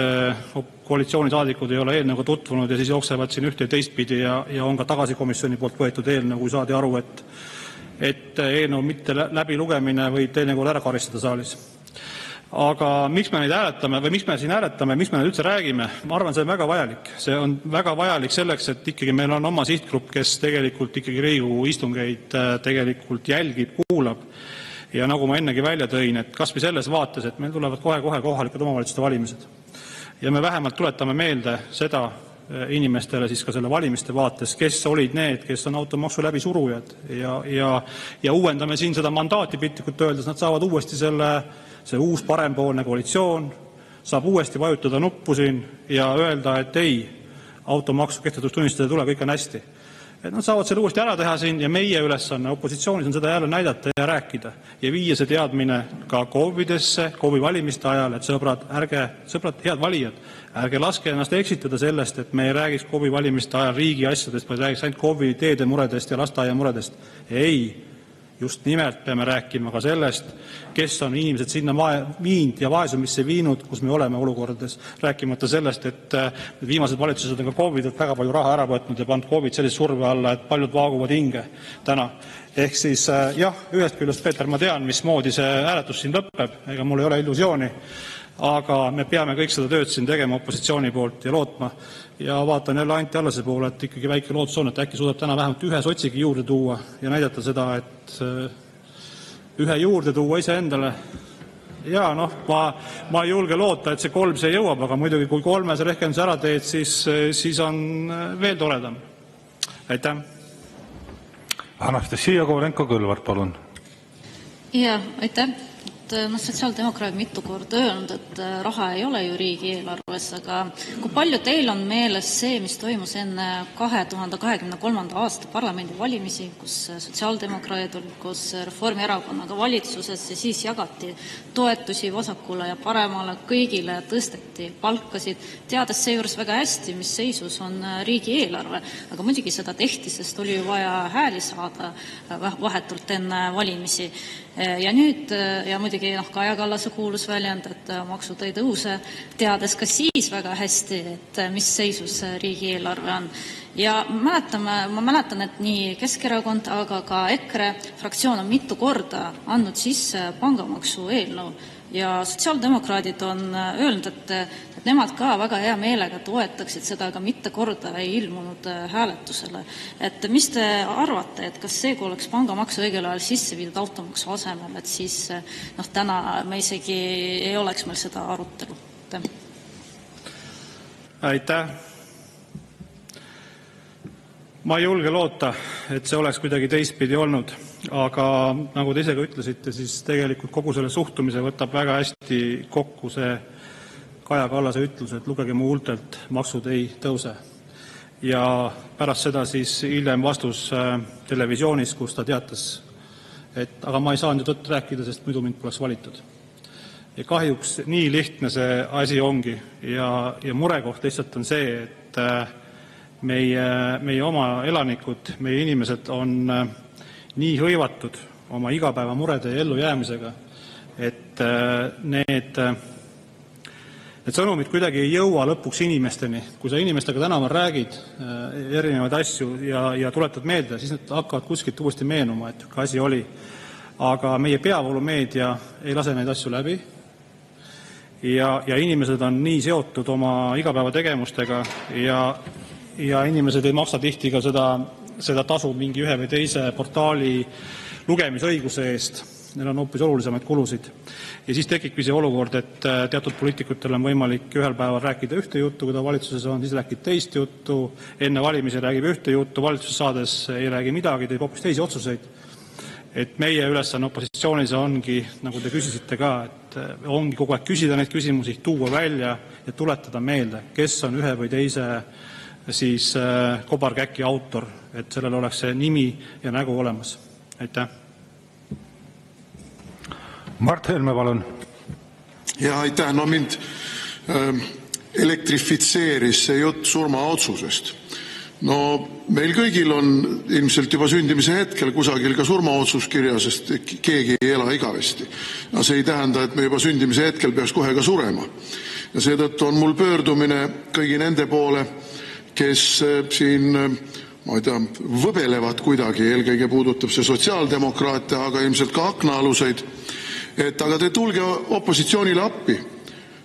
koalitsioonisaadikud ei ole eelnõuga tutvunud ja siis jooksevad siin ühte ja teistpidi ja on ka tagasi komisjoni poolt võetud eelnõu, kui saadi aru, et eelnõu mitte läbilugemine võib teinekord ära karistada saalis. Aga miks me neid hääletame või miks me siin hääletame, miks me neid üldse räägime? Ma arvan, see on väga vajalik. See on väga vajalik selleks, et ikkagi meil on oma sihtgrupp, kes tegelikult ikkagi Riigikogu istungeid tegelikult jälgib, kuulab. Ja nagu ma ennegi välja tõin, et kas või selles vaates, et meil tulevad kohe kohalikud omavalitsuste valimised. Ja me vähemalt tuletame meelde seda inimestele siis ka selle valimiste vaates, kes olid need, kes on automaksu läbisurujad ja uuendame siin seda mandaati piltlikult öeldes, nad saavad uuesti see uus parempoolne koalitsioon saab uuesti vajutada nuppu siin ja öelda, et ei, automaksu kehtetuks tunnistada ei tule, kõik on hästi. Et nad saavad selle uuesti ära teha siin ja meie ülesanne opositsioonis on seda jälle näidata ja rääkida ja viia see teadmine ka KOV-idesse, KOV-i valimiste ajal, et sõbrad, head valijad, ärge laske ennast eksitada sellest, et me ei räägiks KOV-i valimiste ajal riigi asjadest, vaid räägiks ainult KOV-i teede muredest ja lasteaia muredest. Ei, just nimelt peame rääkima ka sellest, kes on inimesed sinna viinud ja vaesumisse viinud, kus me oleme olukordades. Rääkimata sellest, et viimased valitsused on ka KOV-idelt väga palju raha ära võtnud ja pannud KOV-id sellise surve alla, et paljud vaaguvad hinge täna. Ehk siis jah, ühest küljest, Peeter, ma tean, mismoodi see hääletus siin lõpeb, ega mul ei ole illusiooni, aga me peame kõik seda tööd siin tegema opositsiooni poolt ja lootma. Ja vaatan jälle Anti Allase poole, et ikkagi väike lootus on, et äkki suudab täna vähemalt ühe sotsigi juurde tuua ja näidata seda, et ühe juurde tuua ise endale. Ja ma ei julge loota, et see 3 see jõuab, aga muidugi kui 3 rehkenduse ära teed, siis on veel toredam. Aitäh. Anastasia Kovalenko-Kõlvart, palun. Ja, aitäh. Sotsiaaldemokraadid mitu korda öelnud, et raha ei ole ju riigieelarves, aga kui palju teil on meeles see, mis toimus enne 2023. aasta parlamendi valimisi, kus sotsiaaldemokraadid olid koos Reformierakonnaga valitsuses ja siis jagati toetusi vasakule ja paremale, kõigile tõsteti palkasid, teades seejuures väga hästi, mis seisus on riigieelarve. Aga muidugi seda tehti, sest oli vaja hääli saada vahetult enne valimisi. Ja nüüd, ja muidugi Kaja Kallase kuulus väljend, et maksud ei tõuse, teades ka siis väga hästi, et mis seisus riigieelarve on. Ja ma mäletan, et nii Keskerakond, aga ka EKRE fraktsioon on mitu korda andnud sisse pangamaksu eelnõu ja sotsiaaldemokraadid on öelnud, et nemad ka väga hea meelega toetaksid seda, aga mitte korda ei ilmunud hääletusele. Et mis te arvate, et kas see, kui oleks pangamaksu õigel ajal sisse viidud automaksu asemel, et siis täna me isegi ei oleks meil seda arutelu? Aitäh. Ma ei julge loota, et see oleks kuidagi teistpidi olnud, aga nagu te ise ka ütlesite, siis tegelikult kogu selle suhtumise võtab väga hästi kokku see Kaja Kallase ütlus, et lugege mu huultelt, maksud ei tõuse. Ja pärast seda siis hiljem vastus televisioonis, kus ta teatas, et aga ma ei saanud ju tõtt rääkida, sest muidu mind poleks valitud. Ja kahjuks nii lihtne see asi ongi ja murekoht lihtsalt on see, et meie oma elanikud, meie inimesed on nii hõivatud oma igapäeva murede ja ellujäämisega, et need sõnumid kuidagi ei jõua lõpuks inimesteni. Kui sa inimestega tänaval räägid erinevaid asju ja tuletad meelde, siis nad hakkavad kuskilt uuesti meenuma, et ka asi oli. Aga meie peavoolumeedia ei lase neid asju läbi ja inimesed on nii seotud oma igapäeva tegevustega ja inimesed ei maksa tihti ka seda tasu mingi ühe või teise portaali lugemisõiguse eest. Neil on hoopis olulisemaid kulusid. Ja siis tekibki see olukord, et teatud poliitikutel on võimalik ühel päeval rääkida ühte juttu, kui ta valitsuses on, siis räägib teist juttu, enne valimisi räägib ühte juttu, valitsuses saades ei räägi midagi, teeb hoopis teisi otsuseid. Et meie ülesanne opositsioonis ongi, nagu te küsisite ka, et ongi kogu aeg küsida neid küsimusi, tuua välja ja tuletada meelde, kes on ühe või teise siis kobarkäki autor, et sellel oleks see nimi ja nägu olemas. Aitäh. Mart Helme, palun. Ja aitäh. No mind elektrifitseeris see jutt surmaotsusest. No meil kõigil on ilmselt juba sündimise hetkel kusagil ka surmaotsus kirja, sest keegi ei ela igavesti. Ja see ei tähenda, et me juba sündimise hetkel peaks kohe ka surema. Ja seetõttu on mul pöördumine kõigi nende poole, kes siin ma ei tea, võbelevad kuidagi, eelkõige puudutab see sotsiaaldemokraate, aga ilmselt ka aknaaluseid, et aga te tulge opositsioonile appi.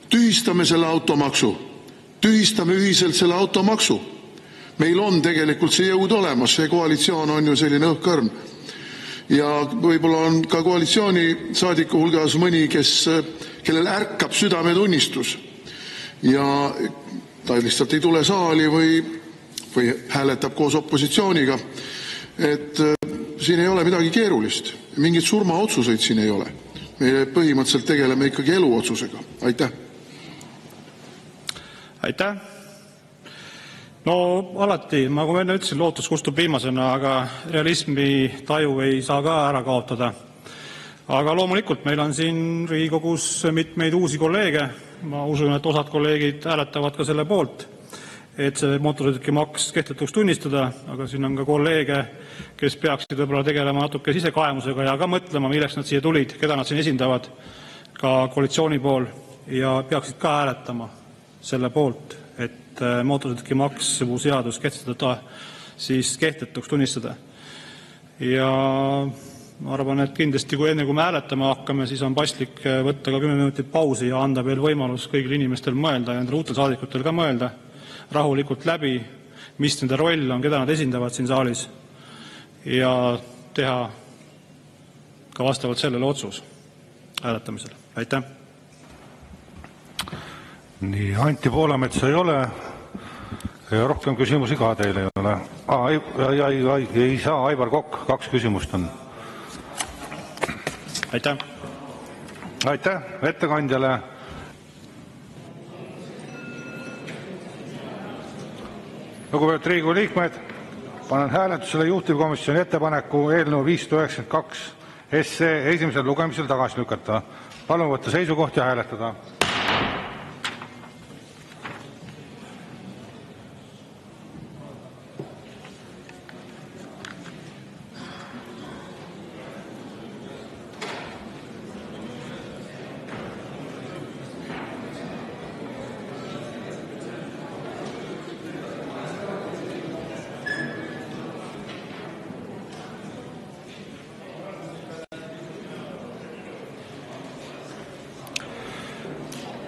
Tühistame selle automaksu. Tühistame ühiselt selle automaksu. Meil on tegelikult see jõud olemas, see koalitsioon on ju selline õhkõrn. Ja võib-olla on ka koalitsiooni saadiku hulgas mõni, kellel ärkab südametunnistus. Ja ta lihtsalt ei tule saali või hääletab koos opositsiooniga. Et siin ei ole midagi keerulist. Mingit surmaotsuseid siin ei ole. Me põhimõtteliselt tegeleme ikkagi eluotsusega. Aitäh! Aitäh! No alati, nagu ma enne ütlesin, lootus kustub viimasena, aga realismi taju ei saa ka ära kaotada. Aga loomulikult meil on siin Riigikogus mitmeid uusi kolleege. Ma usun, et osad kolleegid hääletavad ka selle poolt, et see mootorsõidukimaks kehtetuks tunnistada, aga siin on ka kolleege, kes peaksid võib-olla tegelema natuke sisekaemusega ja ka mõtlema, milleks nad siia tulid, keda nad siin esindavad, ka koalitsiooni pool, ja peaksid ka hääletama selle poolt, et mootorsõidukimaks seadus kehtestada, siis kehtetuks tunnistada. Ja ma arvan, et kindlasti kui enne kui me hääletama hakkame, siis on paslik võtta ka 10 minutit pausi ja anda veel võimalus kõigil inimestel mõelda ja nendel uutel saadikutel ka mõelda rahulikult läbi, mis nende roll on, keda nad esindavad siin saalis ja teha ka vastavalt sellele otsus hääletamisel. Aitäh! Nii, Anti Poolamets ei ole ja rohkem küsimusi ka teile ei ole. Ei saa, Aivar Kokk, 2 küsimust on. Aitäh! Aitäh ettekandjale. Lugupeetud Riigikogu liikmed, panen hääletusele juhtivkomisjoni ettepaneku eelnõu 592 SE esimesel lugemisel tagasi lükata. Palun võtta seisukoht ja hääletada.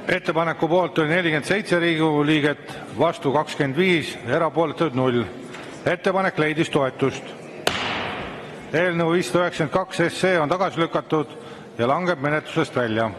Ettepaneku poolt oli 47 Riigikogu liiget, vastu 25, erapooletuid 0. Ettepanek leidis toetust. Eelnõu 592 SE on tagasi lükatud ja langeb menetlusest välja.